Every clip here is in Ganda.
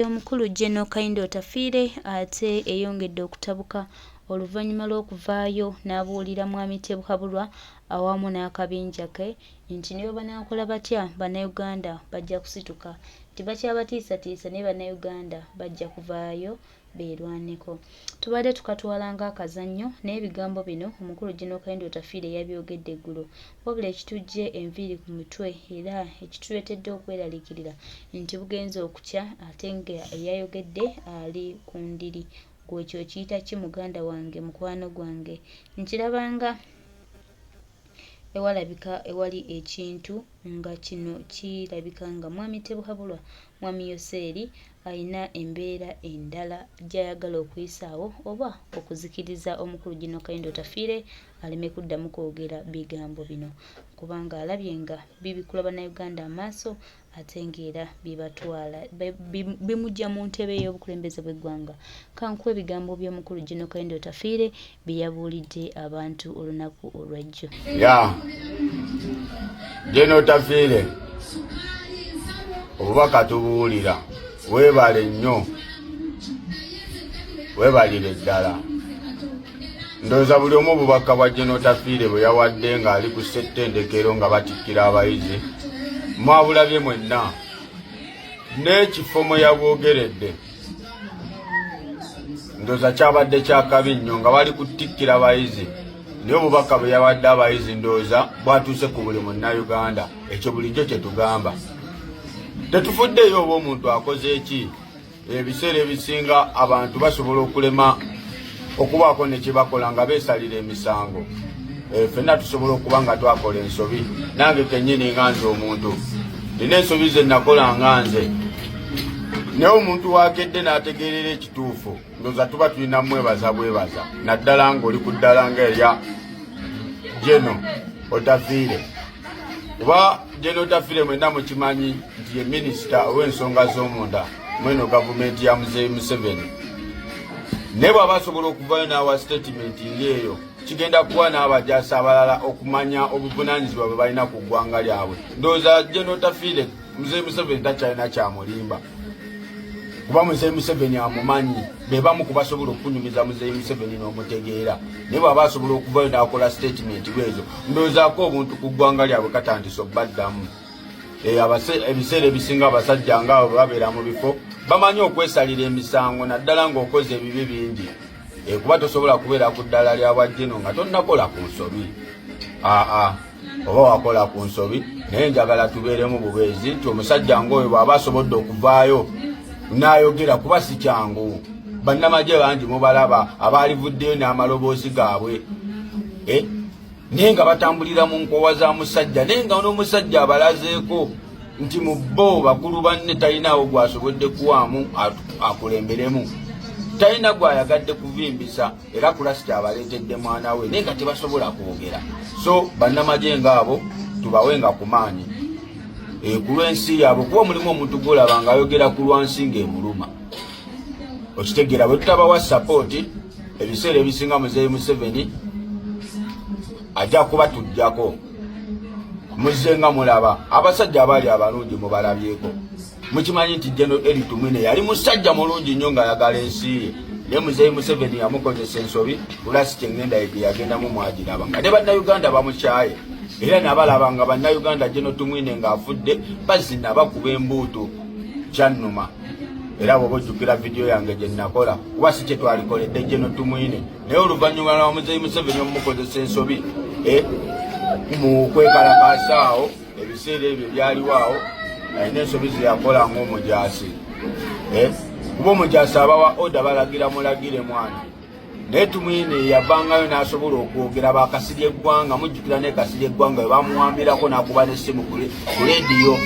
Omukulu General Kayindo Otafiire ate eyongedde okutabuka oluvannyuma lw'okuvaayo n'abuulira Mwami Tebukabulwa awamu n'akabinja ke nti ne banaakola batya Bannayuganda bajja kusituka, tibakyabatiisatiisa ne Bannayuganda bajja kuvaayo beerwaneko. Tubadde tukatwala ng'akazannyo n'ebigambo bino Omukulu General Kayindo Otafiire yabyogedde eggulo, wabula ekitujje enviiri ku mutwe era ekituleetedde okweraliikirira nti bugenze okukya ate nga eyayogedde ali ku ndiri gwekyo kiyita ki muganda wange mukwano gwange. Nkirabanga ewalabika ewali ekintu nga kino kirabika nga Mwami Tebukabulwa, Mwami Yoseeri ayina embeera endala gy'ayagala okuyisaawo oba okuzikiriza Omukulu General Kayindo Otafiire aleme kuddamu kwogera bigambo bino, kubanga alabye nga bibikula Bannayuganda amaaso ate ng'era bibatwala bimujja mu ntebe y'obukulembeze bw'eggwanga. Kankuwa ebigambo by'Omukulu General Kayindo Otafiire bye yabuulidde abantu olunaku olw'ejjo. General Otafiire, obubaka tubuwulira, weebale nnyo, weebalire ddala. Ndowooza buli omu obubaka bwa General Otafiire bwe yawadde ng'ali ku ssettendekero nga batikkira abayizi, mwabulabye mwenna n'ekifo mwe yabwogeredde. Ndowooza kyabadde kyakabi nnyo nga bali kutikkira abayizi, naye obubaka bwe yawadde abayizi ndowooza bwatuuse ku buli Munnayuganda. Ekyo bulijjo kye tugamba. Tetufuddeyo oba omuntu akoze eki. Ebiseera ebisinga abantu basobola okulema okubaako ne kye bakola nga beesalira emisango. Ffenna tusobola okuba nga twakola ensobi. Nange kennyini nga nze omuntu nina ensobi ze nakola nga nze, naye omuntu waakedde n'ategeerera ekituufu, ndowooza tuba tulina mwebaza bwebaza, naddala ng'oli ku ddala ng'erya General Otafiire. Kuba General Otafiire mwenna mukimanyi nti ye minisita ow'ensonga z'omunda mweno gavumenti ya Muzeeyi Museveni. Naye bw'aba asobola okuvaayo n'awa statement ng'eyo, kigenda kuwa n'abajaasi abalala okumanya obuvunaanyizibwa bwe balina ku ggwanga lyabwe. Ndowooza General Otafiire Muzeeyi Museveni takyalina kyamulimba, kuba Muzeeyi Museveni amumanyi, be bamu ku basobola okunyumiza Muzeeyi Museveni n'omutegeera. Naye bw'aba asobola okuvaayo n'akola statement bwezo, ndowoozaako obuntu ku ggwanga lyabwe katandise obbaddamu. Ebiseera ebisinga abasajja ng'abo bwe babeera mu bifo bamanyi okwesalira emisango, naddala ng'okoze ebibi bingi. Kuba tosobola kubeera ku ddala lya bwajjeno nga tonnakola ku nsobi. Oba wakola ku nsobi, naye njagala tubeeremu bubeezi nti omusajja ng'oyo bw'aba asobodde okuvaayo n'ayogera, kuba si kyangu. Bannamagye bangi mubalaba abaalivuddeyo n'amaloboozi gaabwe, naye nga batambulira mu nkowa za musajja, naye nga n'omusajja abalazeeko nti mu bo bakulu banne talinaawo gwasobodde kuwaamu akulemberemu, talina gwayagadde kuvimbisa, era kulasiti abaleetedde mwana we, naye nga tebasobola kwogera. So bannamagye ng'abo tubawenga ku maanyi ku lw'ensi yaabwe, kuba mulimu omuntu gw'olaba ng'ayogera ku lwansi ng'emuluma. Okitegeera bwe tutabawa sapooti, ebiseera ebisinga Muzeeyi Museveni ajja kuba tujjako. Muzze nga mulaba abasajja abaali abalungi mubalabyeko. Mukimanyi nti General Eli Tumwine yali musajja mulungi nnyo ng'ayagala ensi ye, naye Muzeeyi Museveni yamukozesa ensobi, kulasiti engenda ye yagendamu mwagiraba nga ne Bannayuganda bamukyaye, era nabalaba nga Bannayuganda General Tumwine ng'afudde bazina bakuba embuutu. Kyannuma era bw'oba ojjukira vidiyo yange gye nakola, kuba si kye twalikoledde General Tumwine, naye oluvannyuma lwa Muzeeyi Museveni omukozesa ensobi mu kwekalakaasa awo, ebiseera ebyo byaliwo awo, alina ensobi ze yakola ng'omujaasi. Kuba omujaasi abawa oda balagira mulagire mwana, naye Tumwine yavangayo n'asobola okwogera bakasirya eggwanga. Mujjukira ne kasirya eggwanga we bamuwambirako n'akuba n'essimu ku lediyo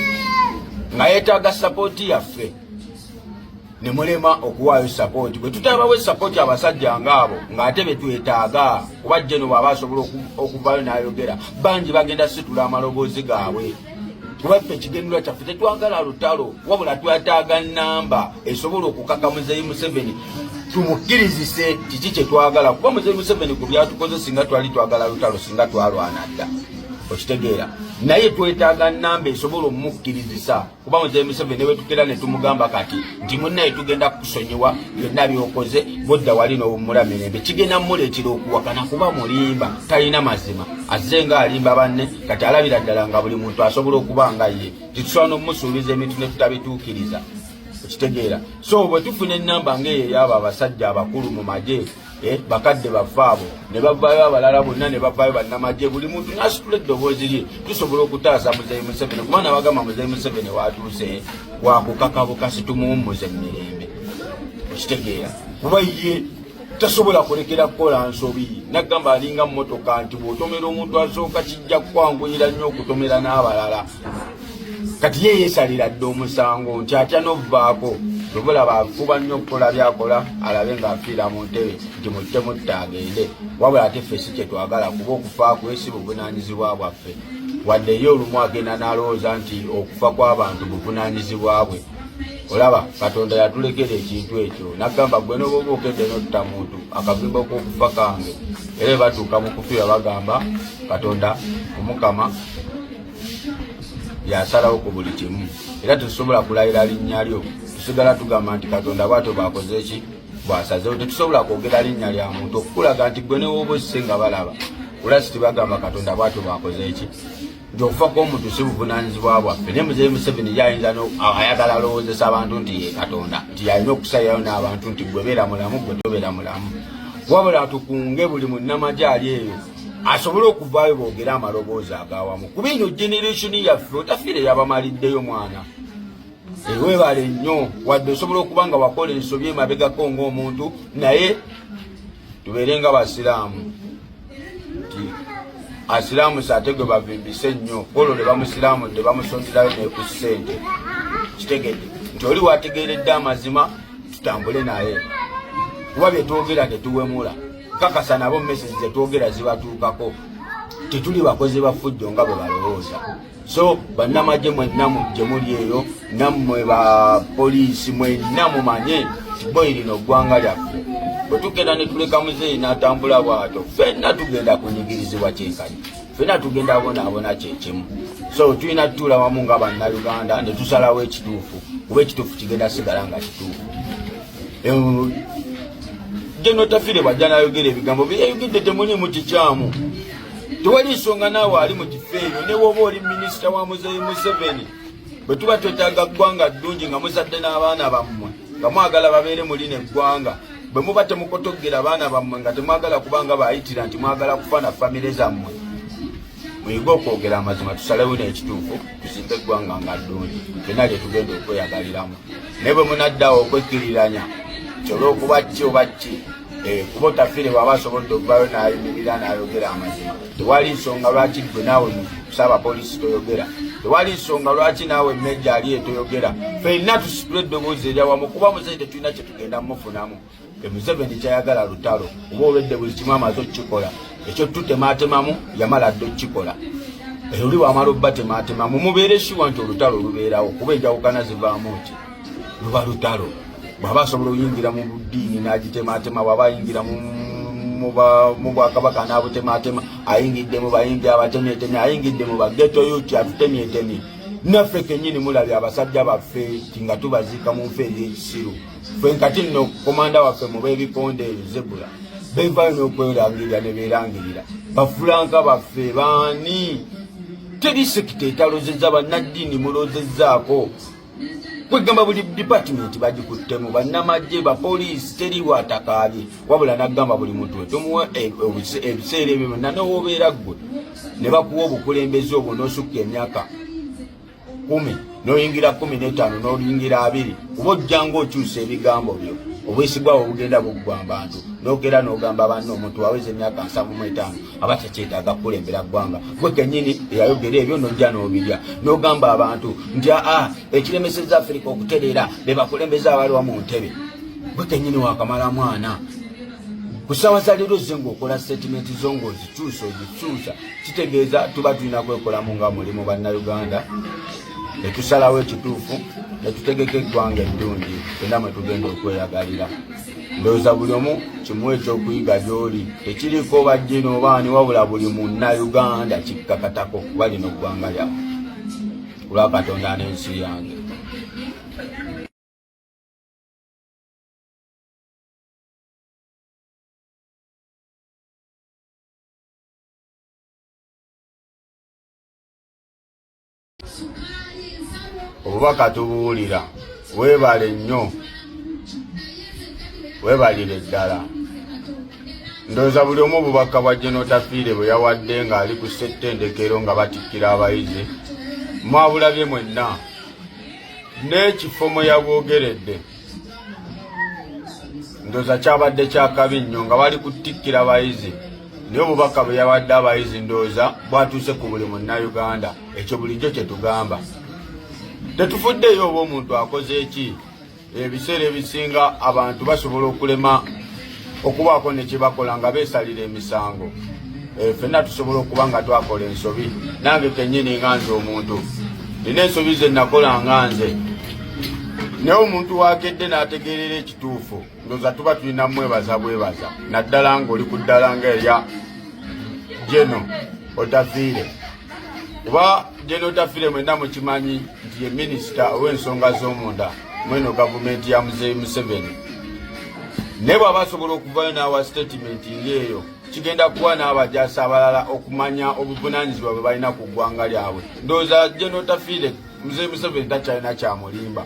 nga yeetaaga sapooti yaffe, ne mulema okuwaayo sapooti. Bwe tutabawe sapooti abasajja ng'abo ng'ate be twetaaga, kuba Jeno bw'aba asobola okuvaayo n'ayogera, bangi bagenda situla amaloboozi gaabwe. Kuba ffe ekigendera kyaffe tetwagala lutalo, wabula twetaaga nnamba esobola okukaka Muzeeyi Museveni tumukkirizise kiki kye twagala, kuba Muzeeyi Museveni ku byatukoze singa twali twagala lutalo, singa twalwana dda. Okitegeera. naye twetaaga nnamba esobola omukkirizisa kuba muzeeyi Museveni ne wetukera ne tumugamba kati nti munnaye tugenda kukusonyiwa byonna byokoze bodda wali n'owummula mirembe kigenda mmuleetera okuwakana kuba mulimba talina mazima azze nga alimba banne kati alabira ddala nga buli muntu asobola okuba nga ye titusobola n'omusuubiza ebintu ne tutabituukiriza okitegeera so bwe tufuna ennamba ng'eyo ey'abo abasajja abakulu mu magye bakadde bavaabo ne bavaayo abalala bonna ne bavaayo bannamagye buli muntu n'asitula eddoboozi lye tusobola okutaasa muzeeyi Museveni kuba nabagamba muzeeyi Museveni waatuuse wakukakabuka situmuwummuze mirembe okitegeera kuba ye tasobola kulekera kukola nsobi nagamba alinga mmotoka nti bw'otomera omuntu asooka kijja kwanguyira nnyo okutomera n'abalala kati ye yeesalira dde omusango nti atya n'ovaako tubulaba afuba nnyo okukola byakola alabe ng'afiira mu ntebe nti mutte mutta agende wabula ate ffe si kye twagala kuba okufa kwesi buvunaanyizibwa bwaffe wadde ye olumu agenda n'alowooza nti okufa kw'abantu buvunaanyizibwa bwe olaba Katonda yatulekera ekintu ekyo nagamba gwe n'oba okedde n'otta muntu akavimba k'okufa kange era batuuka mu kufiira bagamba Katonda omukama yasalawo ku buli kimu era tetusobola kulayira linnya lyo tusigala tugamba nti Katonda bw'atyo bwakoze ki bwasazewo tetusobola kwogera linnya lya muntu okukulaga nti gwe ne woba osse nga balaba olasi tibagamba Katonda bw'atyo bwakoze ki nti okufa kw'omuntu si buvunaanyizibwa bwaffe ne muzeeyi Museveni yayinza ayagala alowoozesa abantu nti ye Katonda nti yalina okusalirayo n'abantu nti gwe beera mulamu gwe tobeera mulamu wabula tukunge buli munnamagye ali eyo asobole okuvaayo boogera amaloboozi agawamu kuba eno generationi yaffe otafiire yabamaliddeyo mwana weebale nnyo wadde osobola okuba nga wakola ensobi emabegako ng'omuntu naye tubeere nga basiraamu nti asiraamu saate gwe bavimbise nnyo olwo ne bamusiraamu ne bamusonderayo neku ssente kitegedde nti oli wategeeredde amazima tutambule naye kuba bye twogera tetuwemula kakasa nabo message zetwogera zibatuukako tetuli bakozi ba ffujjo nga bwe balowooza so bannamagye mwenna gye muli eyo nammwe ba poliisi mwenna mumanye nti boyi lino ggwanga lyaffe bwe tugenda ne tuleka muzeeyi n'atambula bw'atyo ffenna tugenda kunyigirizibwa kyenkani ffenna tugenda bonaabona kyekimu so tulina tutuula wamu nga bannayuganda ne tusalawo ekituufu kuba ekituufu kigenda sigala nga kituufu Jeno Tafiire bw'ajja n'ayogera ebigambo bye yayogedde temuliimu kikyamu tewali nsonga naawe ali mu kifo eyo ne woba oli minisita wa muzeeyi Museveni bwe tuba twetaaga ggwanga ddungi nga muzadde n'abaana bammwe nga mwagala babeere muli n'eggwanga bwe muba temukotoggera abaana bammwe nga temwagala kubanga baayitira nti mwagala kufa na famire zammwe muyige okwogera amazima tusalewo n'ekituufu tusimbe eggwanga nga ddungi fenna lye tugenda okweyagaliramu naye bwe munaddawo okwekkiriranya kyolwokuba ki oba ki kuba Tafiire bw'aba asobodde okuvayo n'ayimirira n'ayogera amazima tewali nsonga lwaki gwe naawe kusaba poliisi toyogera tewali nsonga lwaki naawe mmejja ali etoyogera ffenna tusitule eddoboozi eryawamu kuba muzeeyi tetulina kye tugenda mufunamu Museveni kyayagala lutalo oba olwedde buli kimu amaze okukikola ekyo tutemaatemamu yamala dde okukikola oli wamala obba temaatemamu mubeere shiwa nti olutalo lubeerawo kuba enjawukana zivaamu ki luba lutalo bw'aba asobola oyingira mu buddiini n'agitemaatema bw'aba ayingira mu bwakabaka n'abutemaatema ayingidde mu bayimbi abatemyetemye ayingidde mu bageto yuti atutemyetemye naffe kennyini mulabye abasajja baffe ti nga tubaziika mu nfe ery'ekisiru ffe nkati nno komanda waffe mu b'ebikonde eyo Zebula beevaayo n'okwerangirira ne beerangirira bafulanka baffe baani teri sekita etalozezza bannaddiini mulozezzaako kwegamba buli department bagikuttemu bannamagye bapoliisi teri watakaabye wabula naggamba buli muntu wetumuwa ebiseera ebyo byonna n'owobeera ggwe ne bakuwa obukulembeze obwo n'osukka emyaka 10 n'oyingira 15 n'oyingira 2 kuba ojjanga okyusa ebigambo byo obwesigwawo obugenda buggwa abantu n'ogera n'ogamba banno omuntu waweza emyaka 75 aba tekyetaaga kukulembera ggwanga gwe kennyini eyayogera ebyo n'ojja n'obirya n'ogamba abantu nti ekiremesezza Afrika okutereera be bakulembeza abaliwa mu ntebe gwe kennyini wakamala mwana ku ssaawa za leero zze ng'okola statement zo ng'ozikyusa kitegeeza tuba tulina kwekolamu nga mulimu bannayuganda ne tusalawo ekituufu ne tutegeka eggwanga eddungi fenna mwe tugenda okweyagalira ndowooza buli omu kimuwe ekyokuyiga gy'oli tekiriko bajje n'obaani wabula buli munnayuganda kikkakatako kuba lino ggwanga lyabwe kulwa Katonda n'ensi yange. Obubaka tubuwulira weebale nnyo weebalire ddala. Ndowooza buli omu obubaka bwa General Tafiire bwe yawadde ng'ali ku ssettendekero nga batikkira abayizi mwabulabye mwenna n'ekifo mwe yabwogeredde. Ndowooza kyabadde kyakabi nnyo nga bali kutikkira abayizi naye obubaka bwe yawadde abayizi ndowooza bwatuuse ku buli munnayuganda. Ekyo bulijjo kye tugamba. Tetufuddeyo oba omuntu akoze eki. Ebiseera ebisinga abantu basobola okulema okubaako ne kye bakola nga beesalira emisango. Ffenna tusobola okuba nga twakola ensobi. Nange kennyini nga nze omuntu nina ensobi ze nakola nga nze. Naye omuntu waakedde n'ategeerera ekituufu ndowooza tuba tulina mwebaza bwebaza naddala ng'oli ku ddala ng'erya General Tafiire. Kuba General Tafiire mwenna mukimanyi nti ye minisita ow'ensonga z'omunda mweno gavumenti ya Muzeeyi Museveni. Naye bw'aba asobola okuvayo n'awa statement ng'eyo kigenda kuwa n'abajaasi abalala okumanya obuvunaanyizibwa bwe balina ku ggwanga lyabwe. Ndowooza General Tafiire Muzeeyi Museveni takyalina kyamulimba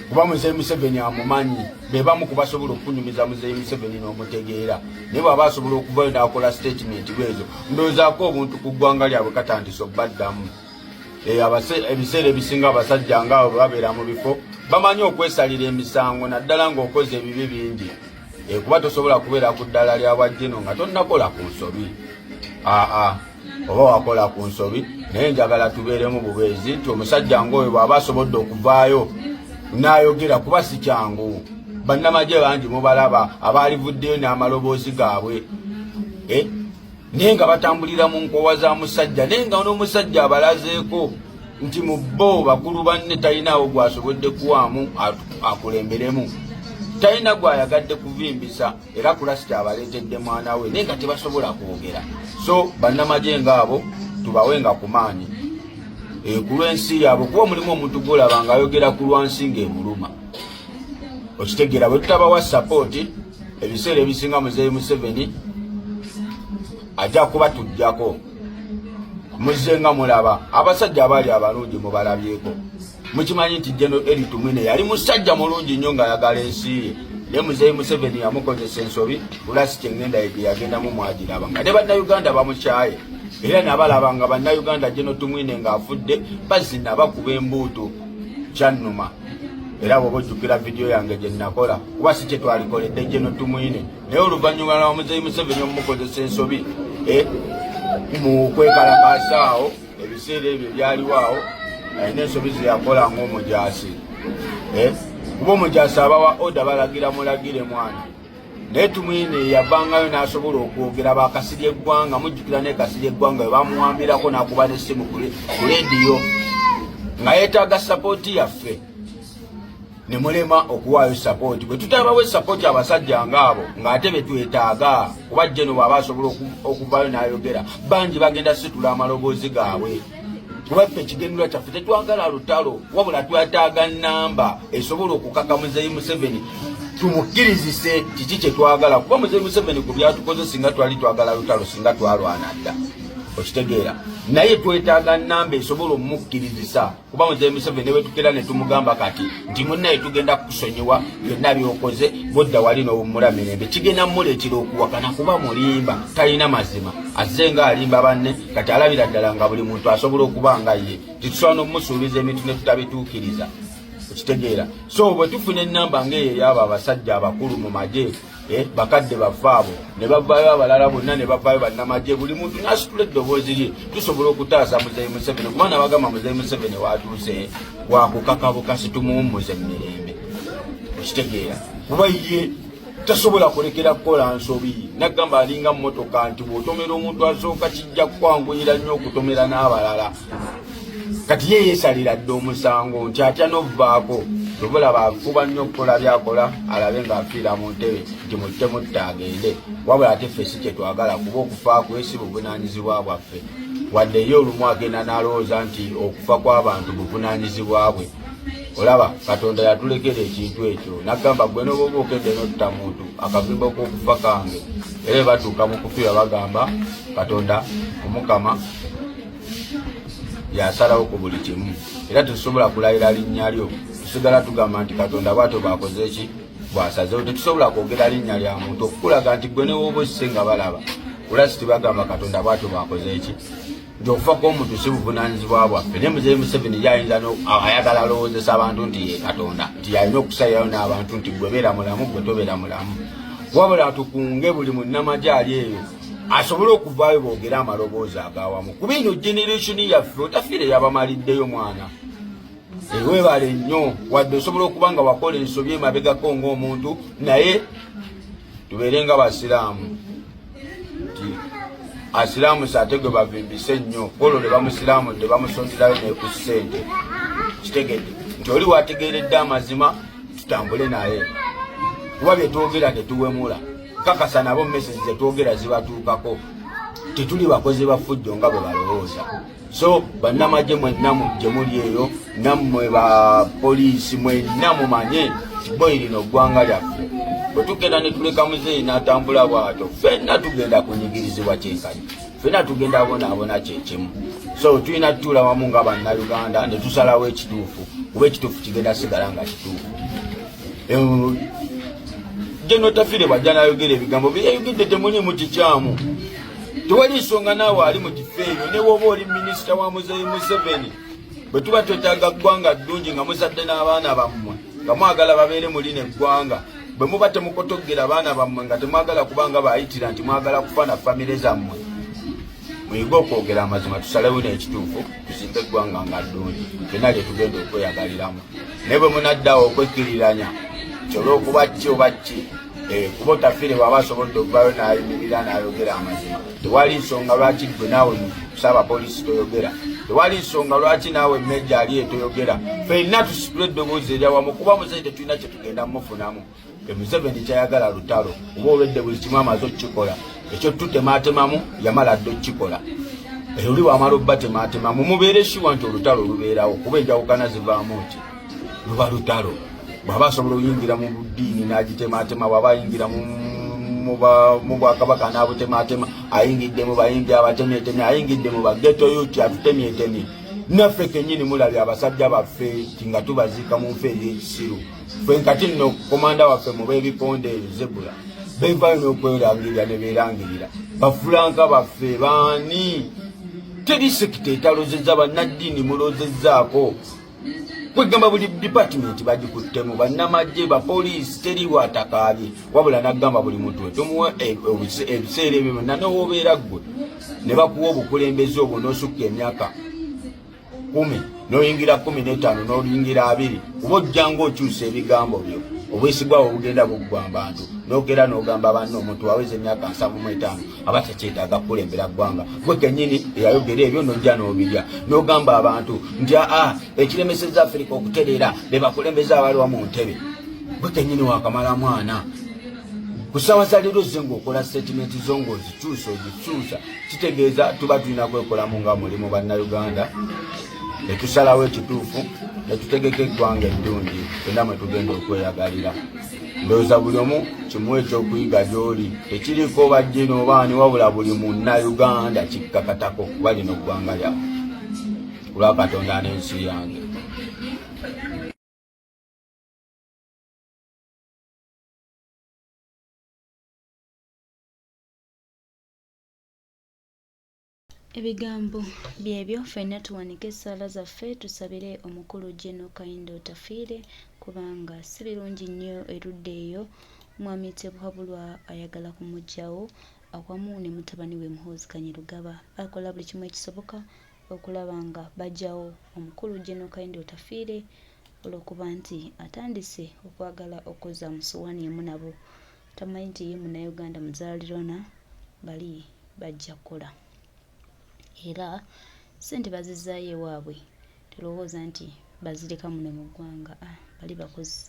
kuba Muzeeyi Museveni amumanyi. Be bamu ku basobola okunyumiza Muzeeyi Museveni n'omutegeera. Naye bw'aba asobola okuvayo n'akola statement bwezo ndowoozaako obuntu ku ggwanga lyabwe katandise obbaddamu. Ebiseera ebisinga abasajja ng'abo bwe babeera mu bifo bamanyi okwesalira emisango naddala ng'okoze ebibi bingi. Kuba tosobola kubeera ku ddala lya bwajjeno nga tonnakola ku nsobi. Oba wakola ku nsobi naye njagala tubeeremu bubeezi nti omusajja ng'oyo bw'aba asobodde okuvaayo n'ayogera kuba si kyangu. Bannamagye bangi mubalaba abaalivuddeyo n'amaloboozi gaabwe naye nga batambulira mu nkowa za musajja naye nga n'omusajja abalazeeko nti mu bo bakulu banne talinaawo gwasobodde kuwaamu akulemberemu. Talina gwayagadde kuvimbisa era kulasita abaleetedde mwana we naye nga tebasobola kwogera. So bannamagye ng'abo tubawenga ku maanyi ku lw'ensi yaabwe kuba mulimu omuntu gw'olaba ng'ayogera ku lwansi ng'emuluma. Okitegeera bwe tutabawa sapooti ebiseera ebisinga Muzeeyi Museveni ajja kuba tujjako. Muzze nga mulaba abasajja abaali abalungi mubalabyeko. Mukimanyi nti General Eritu Mwine yali musajja mulungi nnyo ng'ayagala ensi ye. Naye Muzeeyi Museveni yamukozesa ensobi kulasi kyengenda ye yagendamu mwagiraba nga ne bannayuganda bamukyaye. Era nabalaba nga bannayuganda General Mwine ng'afudde bazina bakuba embuutu kyannuma. Era bw'oba ojjukira vidiyo yange gye nakola kuba si kye twalikoledde General Mwine. Naye oluvannyuma lwa Muzeeyi Museveni omukozesa ensobi mu kwekalakaasa awo ebiseera ebyo byaliwo awo n'ensobi ze yakola ng'omujaasi. Kuba omujaasi abawa oda balagira mulagire mwana. Naye Tumwine yavangayo n'asobola okwogera bakasirya eggwanga. Mujjukira ne kasirya eggwanga we bamuwambirako n'akuba n'essimu ku lediyo nga yeetaaga sapooti yaffe ne mulema okuwaayo sapooti. Bwe tutabawe sapooti abasajja ng'abo ng'ate be twetaaga kuba Jeno bw'aba asobola okuvaayo n'ayogera bangi bagenda situla amaloboozi gaabwe. Kuba ffe ekigendera kyaffe tetwagala lutalo wabula twetaaga nnamba esobola okukaka Muzeeyi Museveni tumukkirizise kiki kye twagala. Kuba Muzeeyi Museveni ku byatukoze singa twali twagala lutalo singa twalwana dda. Okitegeera naye twetaaga nnamba esobola omukkirizisa kuba Muzeeyi Museveni we tukera ne tumugamba kati nti munnaye tugenda kukusonyiwa byonna byokoze bodda wali n'owummula mirembe. Kigenda muleetera okuwakana kuba mulimba talina mazima azze nga alimba banne kati alabira ddala nga buli muntu asobola okuba nga ye titusobola n'okumusuubiza ebintu ne tutabituukiriza. Okitegeera so bwe tufuna ennamba ng'eyo ey'abo abasajja abakulu mu magye bakadde baffe abo ne bavaayo abalala bonna ne bavaayo bannamagye buli muntu n'asitula eddoboozi lye tusobola okutaasa Muzeeyi Museveni kuba nabagamba Muzeeyi Museveni waatuuse wakukakabuka situmuwummuze mu mirembe. Okitegeera kuba ye tasobola kulekera kukola nsobi. Nagamba alinga mmotoka nti bw'otomera omuntu asooka kijja kwanguyira nnyo okutomera n'abalala. Kati ye yeesalira dda omusango nti atya n'ovaako tubula bafuba nnyo okukola byakola alabe ng'afiira mu ntebe nti mutte agende wabula ate ffe si kye twagala kuba okufa kwesi buvunaanyizibwa bwaffe wadde ye olumu agenda n'alowooza nti okufa kw'abantu buvunaanyizibwa bwe. Olaba Katonda yatulekera ekintu ekyo n'agamba gwe n'oba okedde n'otta muntu akavimba k'okufa kange era batuuka mu kufiira bagamba Katonda Omukama yasalawo ku buli kimu era tetusobola kulayira linnya lyo tusigala tugamba nti Katonda bw'atyo bwakoze ki bwasazewo tetusobola kwogera linnya lya muntu okukulaga nti gwe n'oba osse nga balaba olasi tibagamba Katonda bw'atyo bwakoze ki nti okufa kw'omuntu si buvunaanyizibwa bwaffe ne Muzeeyi Museveni yayinza ayagala alowoozesa abantu nti ye Katonda nti yalina okusayirayo n'abantu nti gwe beera mulamu gwe tobeera mulamu wabula tukunge buli munnamagye ali eyo asobole okuvaayo boogera amaloboozi agawamu kuba ino generationi yaffe otafiire yabamaliddeyo mwana weebale nnyo wadde osobola okuba nga wakola ensobi emabegako ng'omuntu naye tubeere nga basiraamu nti asiraamu saate gwe bavimbise nnyo olwo ne bamusiraamu ne bamusonderayo neku ssente kitegedde nti oli wategeeredde amazima tutambule naye kuba bye twogera tetuwemula kakasa nabo message zetwogera zibatuukako tetuli bakozi bafujjo nga bwe balowooza. So bannamagye mwenna gye muli eyo nammwe ba poliisi mwenna mumanye boyi lino ggwanga lyaffe bwe tugenda ne tuleka Muzeeyi n'atambula bw'atyo ffenna tugenda kunyigirizibwa kyenkani ffenna tugenda bonaabona kyekimu. So tulina tutuula wamu nga bannayuganda ne tusalawo ekituufu kuba ekituufu kigenda sigala nga kituufu. Jeno Tafiire bw'ajja n'ayogera ebigambo bye yayogedde temuliimu kikyamu tewali nsonga naawe ali mu kifo ebyo ne woba oli minisita wa Muzeeyi Museveni bwe tuba twetaaga ggwanga ddungi nga muzadde n'abaana bammwe nga mwagala babeere muli n'eggwanga bwe muba temukotoggera abaana bammwe nga temwagala kubanga baayitira nti mwagala kufa na famire zammwe muyige okwogera amazima tusalewo n'ekituufu tuzimbe eggwanga nga ddungi fenna lye tugenda okweyagaliramu naye bwe munaddawo okwekkiriranya kyolwokuba ki oba ki kuba Tafiire bw'aba asobodde okuvayo n'ayimirira n'ayogera amazima tewali nsonga lwaki gwe naawe Ssaabapoliisi toyogera tewali nsonga lwaki naawe Mejja ali etoyogera ffenna tusitule eddoboozi eryawamu kuba Muzeeyi tetulina kye tugenda mufunamu Museveni kyayagala lutalo oba olwedde buli kimu amaze okukikola ekyo tutemaatemamu yamala dde okukikola oli wamala obba temaatemamu mubeere shiwa nti olutalo lubeerawo kuba enjawukana zivaamu ki luba lutalo bw'aba asobola oyingira mu buddiini n'agitemaatema bw'aba ayingira mu bwakabaka n'abutemaatema ayingidde mu bayimbi abatemyetemye ayingidde mu bageto yuti atutemyetemye naffe kennyini mulabye abasajja baffe nga tubaziika mu nfe ey'ekisiru ffe nkati nno komanda waffe mu b'ebikonde eyo Zebula beevaayo n'okwerangirira ne beerangirira bafulanka baffe baani teri sekita etalozezza bannaddiini mulozezzaako kwegamba buli department bagikuttemu bannamagye bapoliisi teri watakaabye wabula naggamba buli muntu wetumuwa ebiseera ebyo byonna n'owobeera ggwe ne bakuwa obukulembeze obwo n'osukka emyaka 10 n'oyingira 15 n'oyingira 2 kuba ojjanga okyusa ebigambo byo obwesigwawo obugenda buggwa abantu n'ogera n'ogamba banno omuntu waweza emyaka 75 aba tekyetaaga kukulembera ggwanga gwe kennyini eyayogera ebyo n'ojja n'obirya n'ogamba abantu nti ekiremesezza Afrika okutereera be bakulembeza abaliwa mu ntebe gwe kennyini wakamala mwana ku ssaawa za leero zze ng'okola statement zo ng'ozikyusa ogikyusa kitegeeza tuba tulina kwekolamu nga mulimu bannayuganda ne tusalawo ekituufu ne tutegeka eggwanga eddungi fenna mwe tugenda okweyagalira ndowooza buli omu kimu ekyokuyiga gy'oli tekiriko bajje n'obaani wabula buli munnayuganda kikkakatako kuba lino ggwanga lyaffe kulwa Katonda n'ensi yange. Ebigambo byebyo ffenna tuwanike essaala zaffe tusabire omukulu Gen. Kayindo Tafiire kubanga si birungi nnyo erudda eyo mwami Tebwabulwa ayagala kumuggyawo awamu ne mutabani we Muhoozi Kanyerugaba bakola buli kimu ekisoboka okulaba nga bajjawo omukulu Gen. Kayindo Tafiire olw'okuba nti atandise okwagala okkoza mu ssowaani emu nabo tamanyi nti ye Munnayuganda muzaalirwana bali bajja kukola era ssente bazizzaayo ewaabwe terowooza nti bazireka muno mu ggwanga bali bakozi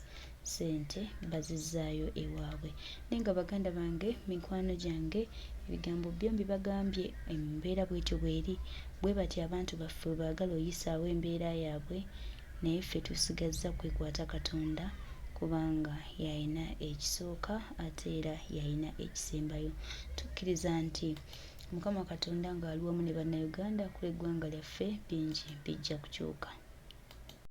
sente bazizaayo ewaabwe. Naye nga baganda bange, mikwano gyange, ebigambo byombi bagambye embeera bwetyo bweri, bwe bati abantu baffe bwe baagala oyisaawo embeera yaabwe, naye ffe tusigazza kwekwata Katonda kubanga yalina ekisooka ate era yalina ekisembayo. Tukkiriza nti Mukama Katonda ng'ali wamu ne Bannayuganda, kule eggwanga lyaffe bingi bijja kukyuka.